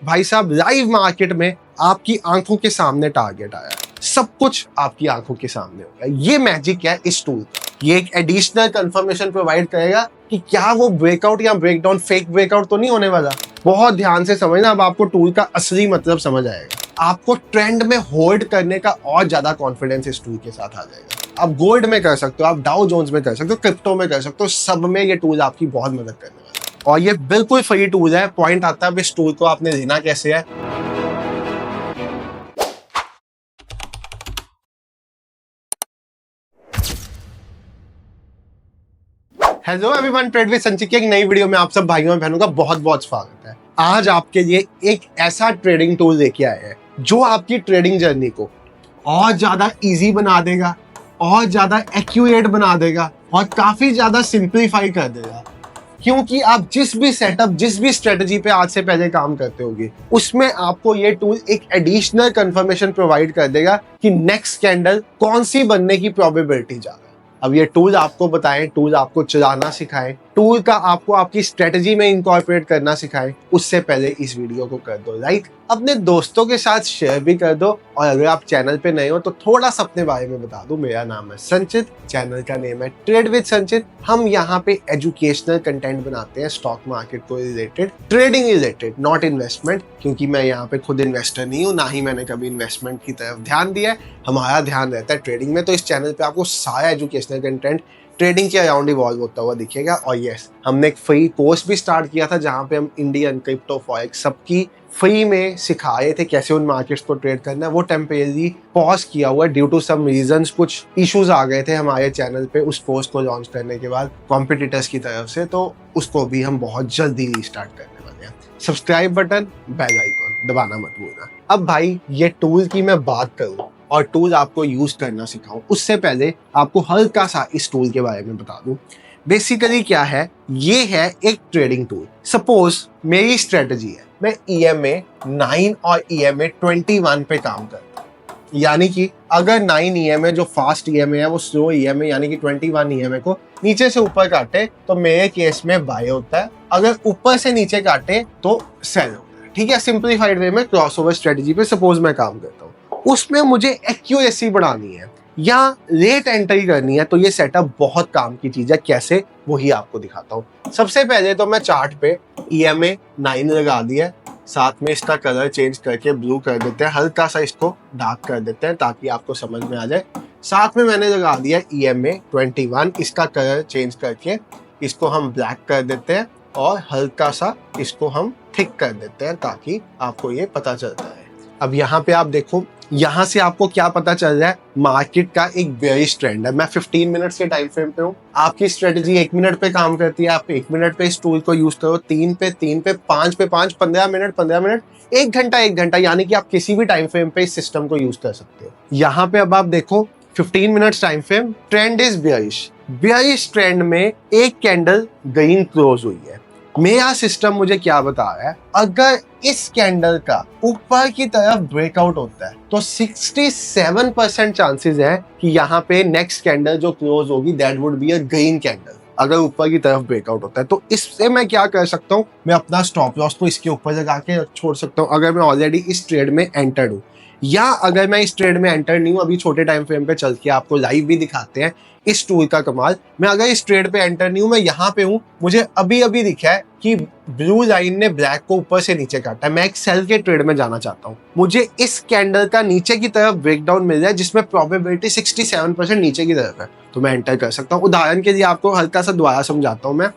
भाई साहब live market में आपकी आंखों के सामने टारगेट आया, सब कुछ आपकी आंखों के सामने होगा। ये मैजिक है इस टूल का। ये एक एडिशनल कंफर्मेशन प्रोवाइड करेगा कि क्या वो ब्रेकआउट या ब्रेकडाउन फेक ब्रेकआउट तो नहीं होने वाला। बहुत ध्यान से समझना, अब आपको टूल का असली मतलब समझ आएगा। आपको ट्रेंड में होल्ड करने का और ज्यादा कॉन्फिडेंस इस टूल के साथ आ जाएगा। आप गोल्ड में कर सकते हो, आप डाउ जोन्स में कर सकते हो, क्रिप्टो में कर सकते हो, सब में ये टूल आपकी बहुत मदद करने वाला है। और ये बिल्कुल फ्री टूल है। पॉइंट आता है अब इस टूल को आपने लेना कैसे है। हेलो एवरीवन, ट्रेड विद संचित की एक नई वीडियो में आप सब भाइयों और बहनों का बहुत बहुत स्वागत है। आज आपके लिए एक ऐसा ट्रेडिंग टूल लेके आए हैं जो आपकी ट्रेडिंग जर्नी को और ज्यादा इजी बना देगा, और ज्यादा एक्यूरेट बना देगा, और काफी ज्यादा सिंप्लीफाई कर देगा। क्योंकि आप जिस भी सेटअप, जिस भी स्ट्रेटजी पे आज से पहले काम करते होंगे, उसमें आपको ये टूल एक एडिशनल कंफर्मेशन प्रोवाइड कर देगा कि नेक्स्ट कैंडल कौन सी बनने की प्रोबेबिलिटी ज्यादा है। अब ये टूल आपको बताएं, टूल आपको चलाना सिखाएं, टूल का आपको आपकी स्ट्रेटजी में इनकॉर्पोरेट करना सिखाएं, उससे पहले इस वीडियो को कर दो लाइक, अपने दोस्तों के साथ शेयर भी कर दो। और अगर आप चैनल पे नए हो तो थोड़ा सा अपने बारे में बता दो। मेरा नाम है संचित, चैनल का नेम है ट्रेड विद संचित। हम यहाँ पे एजुकेशनल कंटेंट बनाते हैं स्टॉक मार्केट को related, trading related, not investment, क्योंकि मैं यहाँ पे खुद इन्वेस्टर नहीं हूँ, ना ही मैंने कभी इन्वेस्टमेंट की तरफ ध्यान दिया है। हमारा ध्यान रहता है ट्रेडिंग में। तो इस चैनल पे आपको सारा एजुकेशनल कंटेंट ट्रेडिंग के अराउंड इवॉल्व होता हुआ दिखेगा। और यस, हमने एक फ्री कोर्स भी स्टार्ट किया था जहां पे हम इंडियन क्रिप्टो फॉरेक्स सबकी फ्री में सिखा रहे थे कैसे उन मार्केट्स को ट्रेड करना है। वो टेम्परेरी पॉज किया हुआ ड्यू टू सम रीजंस, कुछ इश्यूज आ गए थे हमारे चैनल पे उस कोर्स को लॉन्च करने के बाद कॉम्पिटिटर्स की तरफ से। तो उसको भी हम बहुत जल्दी रीस्टार्ट करने वाले हैं। सब्सक्राइब बटन, बेल आइकॉन दबाना मत भूलना। अब भाई ये टूल की मैं बात करूँ और टूल आपको यूज करना सिखाऊं, उससे पहले आपको हल्का सा इस टूल के बारे में बता दूं। बेसिकली क्या है, ये है एक ट्रेडिंग टूल। सपोज मेरी स्ट्रेटजी है, मैं EMA 9 और EMA 21 पे काम करता हूं। यानी कि अगर 9 EMA जो फास्ट EMA है वो स्लो EMA यानी कि 21 EMA को नीचे से ऊपर काटे तो मेरे केस में बाय होता है, अगर ऊपर से नीचे काटे तो सेल होता है। ठीक है, सिंप्लीफाइड वे में क्रॉसओवर स्ट्रेटजी पे सपोज मैं काम करता हूँ। उसमें मुझे एक्यूरेसी बढ़ानी है या लेट एंट्री करनी है तो ये सेटअप बहुत काम की चीज है। कैसे, वही आपको दिखाता हूँ। सबसे पहले तो मैं चार्ट पे EMA 9 लगा दिया है, साथ में इसका कलर चेंज करके ब्लू कर देते हैं, हल्का सा इसको डार्क कर देते हैं ताकि आपको समझ में आ जाए। साथ में मैंने लगा दिया EMA 21, इसका कलर चेंज करके इसको हम ब्लैक कर देते हैं और हल्का सा इसको हम थिक कर देते हैं ताकि आपको ये पता चलता है। अब यहाँ पे आप देखो, यहाँ से आपको क्या पता चल रहा है, मार्केट का एक बेयरिश ट्रेंड है। मैं 15 मिनट्स के टाइम फ्रेम पे हूँ, आपकी स्ट्रेटजी 1 मिनट पे काम करती है। आप 1 मिनट पे इस टूल को यूज करो, 3 पे 3 पे 5 पे 5, 15 मिनट 15 मिनट, 1 घंटा 1 घंटा, यानी कि आप किसी भी टाइम फ्रेम पे इस सिस्टम को यूज कर सकते हो। यहाँ पे अब आप देखो 15 minutes time frame, trend is bearish. Bearish trend में एक कैंडल ग्रीन क्लोज हुई है। मेरा सिस्टम मुझे क्या बता रहा है, अगर इस कैंडल का ऊपर की तरफ ब्रेकआउट होता है तो 67% चांसेस है कि यहाँ पे नेक्स्ट कैंडल जो क्लोज होगी that would be a green candle, अगर ऊपर की तरफ ब्रेकआउट होता है। तो इससे मैं क्या कर सकता हूँ, मैं अपना स्टॉप लॉस को इसके ऊपर लगा के छोड़ सकता हूँ अगर मैं ऑलरेडी इस ट्रेड में एंटर्ड हूँ, या अगर मैं इस ट्रेड में एंटर नहीं हूँ, अभी छोटे टाइम फ्रेम पे चल के आपको लाइव भी दिखाते हैं इस टूल का कमाल। मैं अगर इस ट्रेड पे एंटर नहीं हूँ, मैं यहाँ पे हूँ, मुझे अभी अभी दिखा है कि ब्लू लाइन ने ब्लैक को ऊपर से नीचे काटा है, मैं एक सेल के ट्रेड में जाना चाहता हूँ, मुझे इस कैंडल का नीचे की तरफ ब्रेकडाउन मिल रहा है जिसमें प्रोबेबिलिटी 67% नीचे की तरफ है, तो मैं एंटर कर सकता हूँ। उदाहरण के लिए आपको हल्का सा दोबारा समझाता हूँ मैं।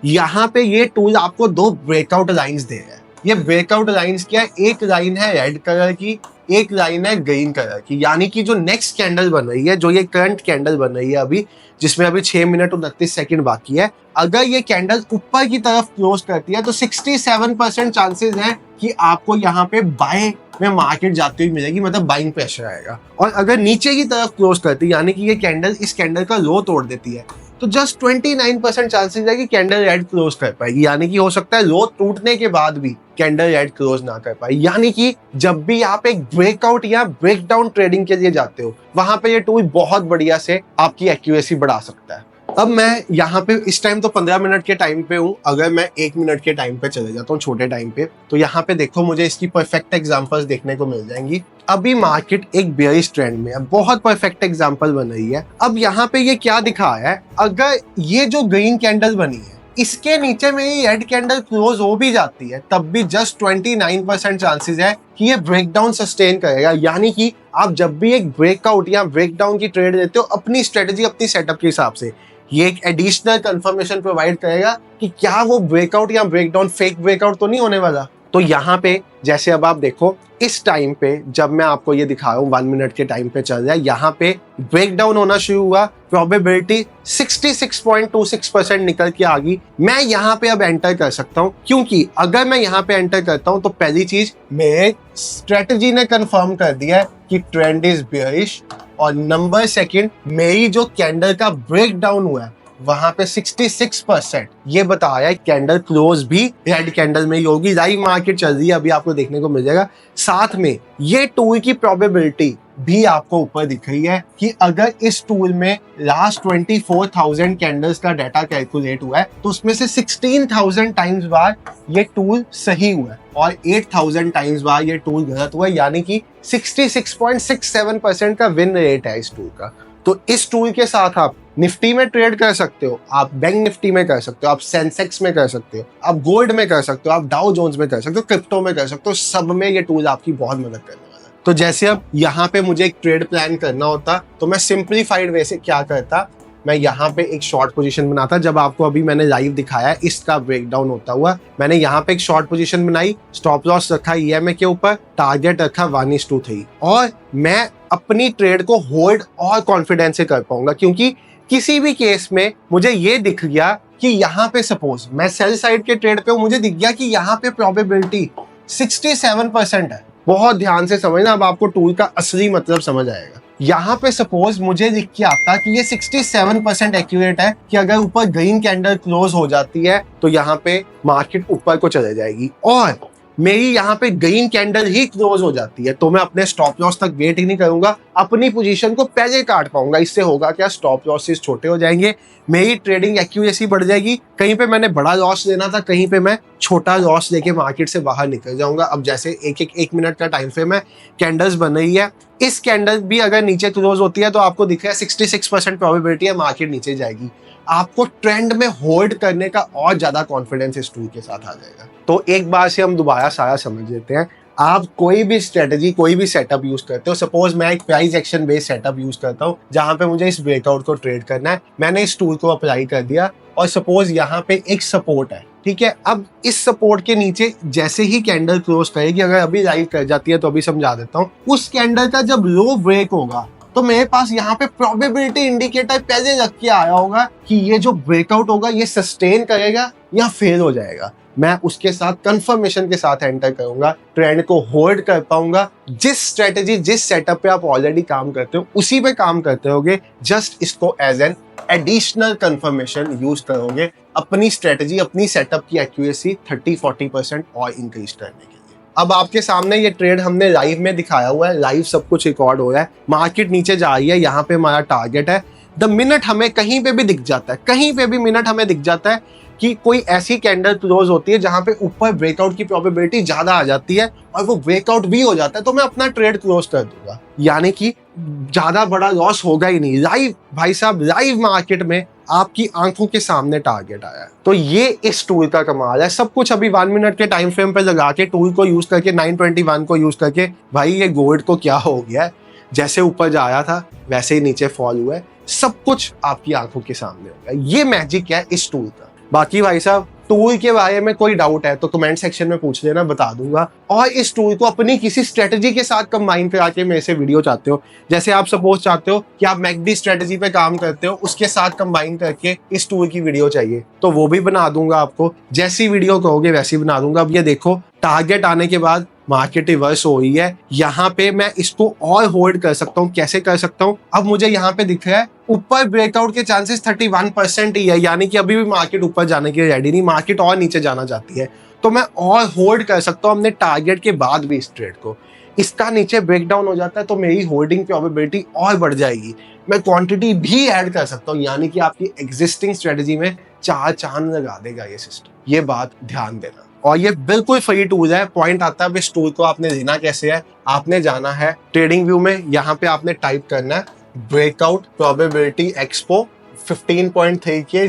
यहाँ पे ये टूल आपको 2 ब्रेकआउट लाइन्स दे रहा है। ये ब्रेकआउट लाइन्स क्या है, एक लाइन है रेड कलर की, एक लाइन है ग्रीन कलर की, यानी कि जो नेक्स्ट कैंडल बन रही है, जो ये करंट कैंडल बन रही है अभी, जिसमें अभी 6 मिनट 29 सेकंड बाकी है, अगर ये कैंडल ऊपर की तरफ क्लोज करती है तो 67% चांसेस है कि आपको यहाँ पे बाय में मार्केट जाती हुई मिलेगी, मतलब बाइंग प्रेशर आएगा। और अगर नीचे की तरफ क्लोज करती है, यानी कि ये कैंडल इस कैंडल का लो तोड़ देती है, तो जस्ट 29% चांसेस है कि कैंडल रेड क्लोज कर पाएगी, यानी कि हो सकता है लो टूटने के बाद भी कैंडल रेड क्लोज ना कर पाए। यानी कि जब भी आप एक ब्रेकआउट या ब्रेकडाउन ट्रेडिंग के लिए जाते हो, वहां पे ये टूल बहुत बढ़िया से आपकी एक्यूरेसी बढ़ा सकता है। अब मैं यहाँ पे इस टाइम तो 15 मिनट के टाइम पे हूँ, अगर मैं 1 मिनट के टाइम पे चले जाता हूँ छोटे टाइम पे, तो यहाँ पे देखो मुझे इसकी परफेक्ट एग्जांपल्स देखने को मिल जाएंगी। अभी मार्केट एक बेयरिश ट्रेंड में है, बहुत परफेक्ट एग्जांपल बन रही है। अब यहाँ पे ये क्या दिखा है, अगर ये जो ग्रीन कैंडल बनी है इसके नीचे में ये रेड कैंडल क्लोज हो भी जाती है, तब भी जस्ट 29% चांसेस है कि ये ब्रेकडाउन सस्टेन करेगा। यानी कि आप जब भी एक ब्रेकआउट या ब्रेकडाउन की ट्रेड देते हो अपनी स्ट्रेटजी अपनी सेटअप के हिसाब से, ये एक एडिशनल कंफर्मेशन प्रोवाइड करेगा कि क्या वो ब्रेकआउट या ब्रेकडाउन फेक ब्रेकआउट तो नहीं होने वाला। तो यहाँ पे जैसे अब आप देखो इस टाइम पे जब मैं आपको ये दिखा रहा हूँ 1 मिनट के टाइम पे चल रहा है, यहाँ पे ब्रेकडाउन होना शुरू हुआ, प्रोबेबिलिटी 66.26% निकल के आ गई। मैं यहाँ पे अब एंटर कर सकता हूँ, क्योंकि अगर मैं यहाँ पे एंटर करता हूँ तो पहली चीज मेरे स्ट्रेटजी ने कंफर्म कर दिया है कि ट्रेंड इज बेयरिश, और नंबर सेकंड मेरी जो कैंडल का ब्रेकडाउन हुआ है वहां पे 66% ये बताया है कैंडल क्लोज भी रेड कैंडल में ही होगी। लाइव मार्केट चल रही है अभी, आपको देखने को मिल जाएगा। साथ में ये टूल की प्रोबेबिलिटी भी आपको ऊपर दिख रही है कि अगर इस टूल में लास्ट 24,000 कैंडल्स का डाटा कैलकुलेट हुआ है तो उसमें से 16,000 टाइम्स बार ये टूल सही हुआ है और 8,000 टाइम्स बार ये टूल गलत हुआ है, यानी कि 66.67% का विन रेट है इस टूल का। तो इस टूल के साथ आप निफ्टी में ट्रेड कर सकते हो, आप बैंक निफ्टी में कर सकते हो, आप सेंसेक्स में कर सकते हो, आप गोल्ड में कर सकते हो, आप डाउ जोन्स में कर सकते हो, क्रिप्टो में कर सकते हो, सब में ये टूल आपकी बहुत मदद करने वाला है। तो जैसे अब यहाँ पे मुझे एक ट्रेड प्लान करना होता तो मैं सिंप्लीफाइड वे से क्या करता, मैं यहाँ पे एक शॉर्ट पोजीशन बनाता। जब आपको अभी मैंने लाइव दिखाया इसका ब्रेकडाउन होता हुआ, मैंने यहाँ पे एक शॉर्ट पोजीशन बनाई, स्टॉप लॉस रखा EMA के ऊपर, टारगेट रखा 1:3 और मैं अपनी ट्रेड को होल्ड और कॉन्फिडेंस से कर पाऊंगा। क्योंकि किसी भी केस में मुझे ये दिख गया कि यहाँ पे सपोज मैं सेल साइड के ट्रेड पे हूँ, मुझे दिख गया कि यहाँ पे प्रोबेबिलिटी 67% है। बहुत ध्यान से समझना, अब आपको टूल का असली मतलब समझ आएगा। यहाँ पे सपोज मुझे लिख के आता कि ये 67% एक्यूरेट है कि अगर ऊपर ग्रीन कैंडल क्लोज हो जाती है तो यहाँ पे मार्केट ऊपर को चले जाएगी, और मेरी यहाँ पे ग्रीन कैंडल ही क्लोज हो जाती है तो मैं अपने स्टॉप लॉस तक वेट ही नहीं करूंगा, अपनी पोजीशन को पहले काट पाऊंगा। इससे होगा क्या, स्टॉप लॉसेस छोटे हो जाएंगे, मेरी ट्रेडिंग एक्यूरेसी बढ़ जाएगी। कहीं पे मैंने बड़ा लॉस लेना था, कहीं पे मैं छोटा लॉस लेके मार्केट से बाहर निकल जाऊंगा। अब जैसे एक मिनट का टाइम फ्रेम है, कैंडल्स बन रही है, इस कैंडल भी अगर नीचे क्लोज होती है तो आपको दिख रहा है 66% प्रोबेबिलिटी है मार्केट नीचे जाएगी। आपको ट्रेंड में होल्ड करने का और ज्यादा कॉन्फिडेंस इस टूल के साथ आ जाएगा। तो एक बार से हम दोबारा सारा समझ लेते हैं। आप कोई भी स्ट्रेटजी, कोई भी सेटअप यूज करते हो, सपोज मैं एक price action based setup use करता हूँ जहां पे मुझे इस ब्रेकआउट को ट्रेड करना है, मैंने इस टूल को अप्लाई कर दिया और सपोज यहाँ पे एक सपोर्ट है, ठीक है। अब इस सपोर्ट के नीचे जैसे ही कैंडल क्लोज करेगी, अगर अभी लाइव कर जाती है तो अभी समझा देता हूँ, उस कैंडल का जब लो ब्रेक होगा तो मेरे पास यहाँ पे प्रोबेबिलिटी इंडिकेटर पहले रख के आया होगा कि ये जो ब्रेकआउट होगा ये सस्टेन करेगा या फेल हो जाएगा। मैं उसके साथ कंफर्मेशन के साथ एंटर करूंगा, ट्रेंड को होल्ड कर पाऊंगा। जिस स्ट्रेटजी, जिस सेटअप पे आप ऑलरेडी काम करते हो उसी पे काम करते होगे, जस्ट इसको as an additional confirmation use करोगे अपनी स्ट्रेटजी, अपनी सेटअप की एक्यूरेसी 30-40% और इंक्रीज करने के लिए। अब आपके सामने ये ट्रेड हमने लाइव में दिखाया हुआ है, लाइव सब कुछ रिकॉर्ड हो रहा है, मार्केट नीचे जा रही है, यहाँ पे हमारा टारगेट है। द मिनट हमें कहीं पे भी दिख जाता है, कहीं पे भी मिनट हमें दिख जाता है कि कोई ऐसी कैंडल क्लोज होती है जहां पे ऊपर ब्रेकआउट की प्रोबेबिलिटी ज्यादा आ जाती है और वो ब्रेकआउट भी हो जाता है, तो मैं अपना ट्रेड क्लोज कर दूंगा, यानी कि ज्यादा बड़ा लॉस होगा ही नहीं। लाइव भाई साहब, लाइव मार्केट में आपकी आंखों के सामने टारगेट आया है। तो ये इस टूल का कमाल है। सब कुछ अभी 1 मिनट के टाइम फ्रेम पे लगा के, टूल को यूज करके, 921 को यूज करके, भाई ये गोल्ड को क्या हो गया है, जैसे ऊपर जाया था वैसे ही नीचे फॉल हुआ है, सब कुछ आपकी आंखों के सामने हो गया। ये मैजिक है इस टूल का। बाकी भाई साहब, टूल के बारे में कोई डाउट है तो कमेंट सेक्शन में पूछ लेना, बता दूंगा। और इस टूल को अपनी किसी स्ट्रेटजी के साथ कंबाइन करा के मेरे से वीडियो चाहते हो, जैसे आप सपोज चाहते हो कि आप मैकडी स्ट्रेटजी पे काम करते हो, उसके साथ कंबाइन करके इस टूल की वीडियो चाहिए तो वो भी बना दूंगा आपको। जैसी वीडियो कहोगे वैसी बना दूंगा। अब ये देखो, टारगेट आने के बाद मार्केट रिवर्स हो रही है, यहाँ पे मैं इसको और होल्ड कर सकता हूँ। कैसे कर सकता हूँ, अब मुझे यहाँ पे दिख रहा है ऊपर ब्रेकआउट के चांसेस 31% ही है, यानी कि अभी भी मार्केट ऊपर जाने के लिए रेडी नहीं, मार्केट और नीचे जाना चाहती है, तो मैं और होल्ड कर सकता हूँ अपने टारगेट के बाद भी इस ट्रेड को। इसका नीचे ब्रेक डाउन हो जाता है तो मेरी होल्डिंग प्रोबेबिलिटी और बढ़ जाएगी, मैं क्वांटिटी भी ऐड कर सकता हूँ, यानी कि आपकी एग्जिस्टिंग स्ट्रेटेजी में 4 चांद लगा देगा ये सिस्टम। ये बात ध्यान देना। और ये बिल्कुल फ्री टूल है। पॉइंट आता है अब इस टूल को आपने लेना कैसे है। आपने जाना है ट्रेडिंग व्यू में, यहाँ पे आपने टाइप करना है ब्रेकआउट प्रोबेबिलिटी एक्सपो 15.3 के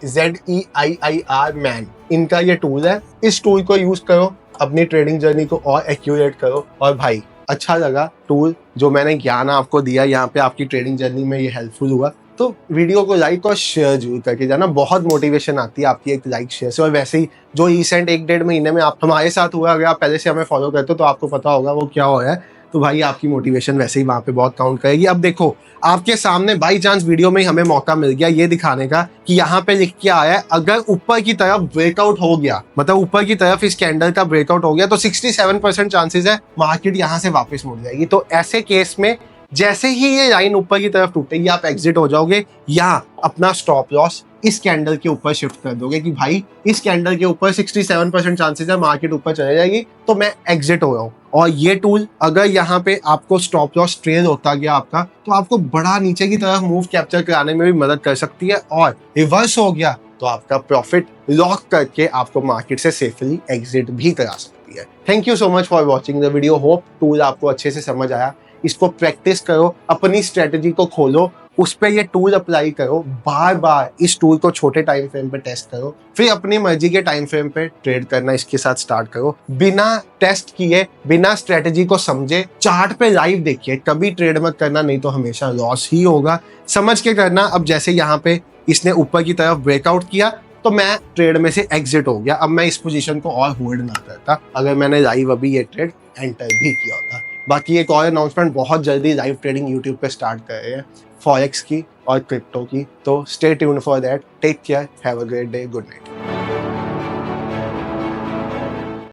ZEIIR मैन, इनका ये टूल है। इस टूल को यूज करो, अपनी ट्रेडिंग जर्नी को और एक्यूरेट करो। और भाई अच्छा लगा टूल जो मैंने ज्ञान आपको दिया, यहाँ पे आपकी ट्रेडिंग जर्नी में ये हेल्पफुल हुआ तो वीडियो को लाइक और शेयर जरूर करके जाना। बहुत मोटिवेशन आती है आपकी एक लाइक शेयर से। और वैसे ही जो रिसेंट 1-1.5 महीने में आप हमारे साथ हुआ, अगर आप पहले से हमें फॉलो करते हो तो आपको पता होगा वो क्या हो रहा है। तो भाई आपकी मोटिवेशन वैसे ही वहां पे बहुत काउंट करेगी। अब देखो आपके सामने बाई चांस वीडियो में ही हमें मौका मिल गया ये दिखाने का कि यहाँ पे लिख के आया है अगर ऊपर की तरफ ब्रेकआउट हो गया, मतलब ऊपर की तरफ इस कैंडल का ब्रेकआउट हो गया तो 67% चांसेस है मार्केट यहाँ से वापस मुड़ जाएगी। तो ऐसे केस में जैसे ही ये लाइन ऊपर की तरफ टूटेगी आप एग्जिट हो जाओगे या अपना स्टॉप लॉस इस कैंडल के ऊपर शिफ्ट कर दोगे कि भाई इस कैंडल के ऊपर 67% चांसेस है मार्केट ऊपर चले जाएगी तो मैं एग्जिट हो रहा हूँ। और ये टूल अगर यहाँ पे आपको स्टॉप लॉस ट्रेल होता गया आपका तो आपको बड़ा नीचे की तरफ मूव कैप्चर कराने में भी मदद कर सकती है। और रिवर्स हो गया तो आपका प्रॉफिट लॉक करके आपको मार्केट से सेफली एग्जिट भी करा सकती है। Thank you so much for watching the video. Hope tool आपको अच्छे से समझ आया। इसको प्रैक्टिस करो, अपनी स्ट्रेटेजी को खोलो, उस पर ये टूल अप्लाई करो, बार बार इस टूल को छोटे टाइम फ्रेम पे टेस्ट करो, फिर अपनी मर्जी के टाइम फ्रेम पे ट्रेड करना इसके साथ स्टार्ट करो। बिना टेस्ट किए, बिना स्ट्रेटेजी को समझे चार्ट पे लाइव देखिए, कभी ट्रेड मत करना, नहीं तो हमेशा लॉस ही होगा। समझ के करना। अब जैसे यहाँ पे इसने ऊपर की तरफ ब्रेकआउट किया तो मैं ट्रेड में से एग्जिट हो गया। अब मैं इस पोजीशन को और होल्ड ना करता अगर मैंने लाइव अभी ये ट्रेड एंटर भी किया होता। बाकी एक और अनाउंसमेंट, बहुत जल्दी लाइव ट्रेडिंग यूट्यूब पे स्टार्ट कर रहे हैं फॉरेक्स की और क्रिप्टो की, तो stay tuned for that. Take care, have a great day, good night.